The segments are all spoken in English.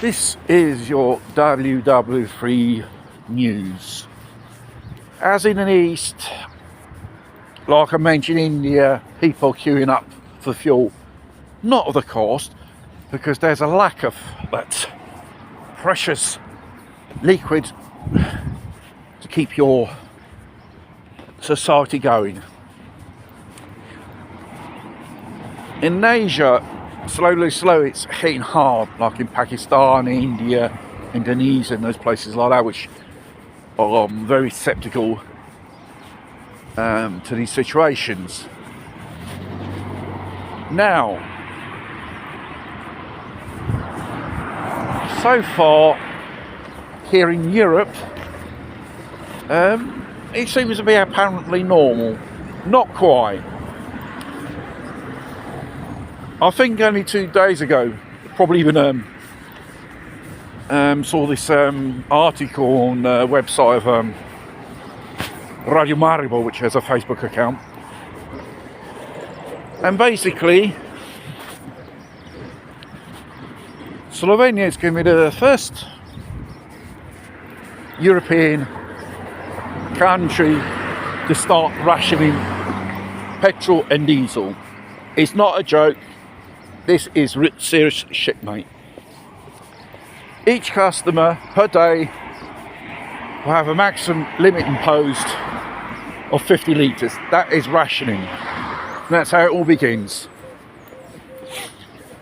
This is your WW3 news. As in the East, like I mentioned, India, people queuing up for fuel, not of the cost, because there's a lack of that precious liquid to keep your society going. In Asia, slowly it's hitting hard, like in Pakistan, India, Indonesia, and those places like that, which are very sceptical to these situations. Now, so far here in Europe, it seems to be apparently normal. Not quite. I think only 2 days ago, probably even saw this article on the website of Radio Maribor, which has a Facebook account. And basically, Slovenia is going to be the first European country to start rationing petrol and diesel. It's not a joke. This is serious shit, mate. Each customer per day will have a maximum limit imposed of 50 litres. That is rationing. That's how it all begins.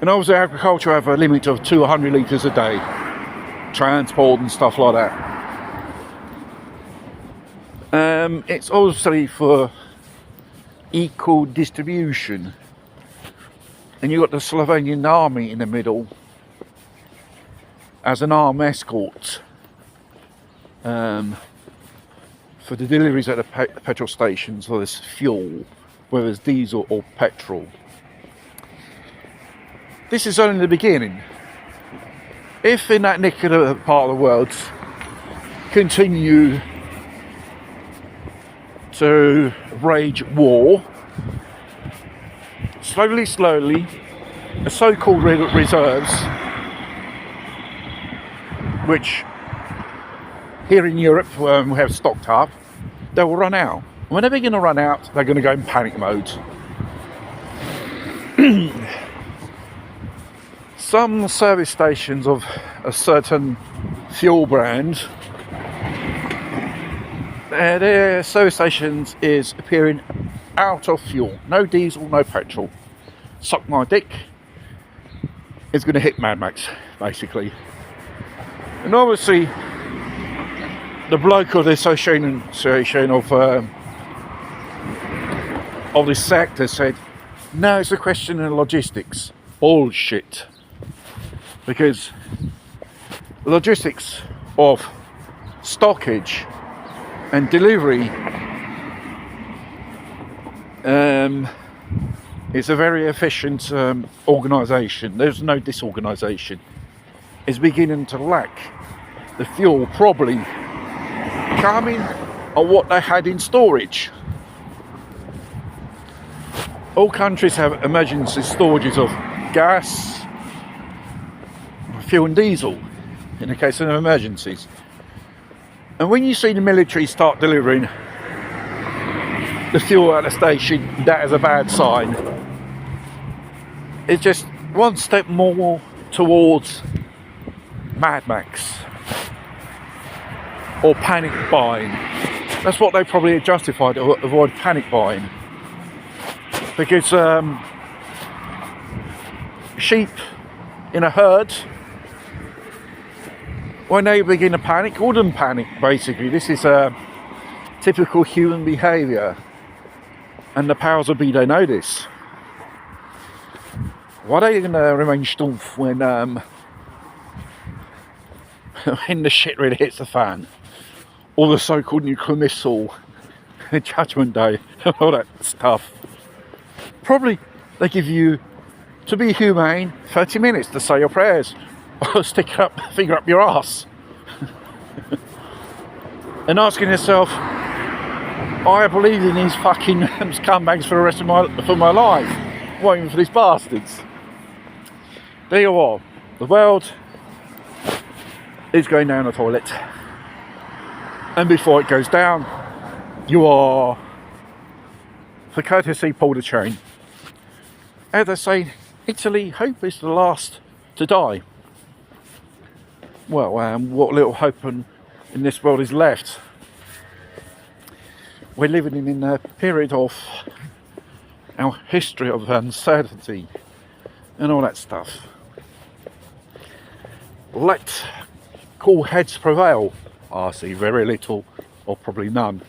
And obviously agriculture have a limit of 200 litres a day. Transport and stuff like that. It's obviously for equal distribution. And you've got the Slovenian army in the middle as an armed escort for the deliveries at the petrol stations for this fuel, whether it's diesel or petrol. This is only the beginning. If in that nick of the part of the world continue to rage war, slowly, the so-called reserves, which here in Europe we have stocked up, they will run out. When they're going to run out, they're going to go in panic mode. Some service stations of a certain fuel brand, their service stations is appearing out of fuel. No diesel, no petrol. Suck my dick. It's going to hit Mad Max, basically. And obviously, the bloke of the association of this sector said, no, it's a question of logistics. Bullshit. Because logistics of stockage and delivery it's a very efficient organisation. There's no disorganisation. It's beginning to lack the fuel probably coming on what they had in storage. All countries have emergency storages of gas, fuel and diesel in the case of emergencies. And when you see the military start delivering the fuel at the station, that is a bad sign. It's just one step more towards Mad Max or panic buying. That's what they probably justified to avoid panic buying, because sheep in a herd, when they begin to panic, wouldn't panic basically. This is typical human behaviour. And the powers that be, they know this. Why are they going to remain stumpf when the shit really hits the fan? All the so-called nuclear missile, Judgment Day, all that stuff. Probably they give you, to be humane, 30 minutes to say your prayers. Or stick finger up your ass. And asking yourself, I believe in these fucking scumbags for the rest of my life. Waiting for these bastards. There you are. The world is going down the toilet, and before it goes down, you are, for courtesy, pull the chain. As they say, Italy, hope is the last to die. Well, what little hope in this world is left. We're living in a period of our history of uncertainty and all that stuff. Let cool heads prevail. I see very little or probably none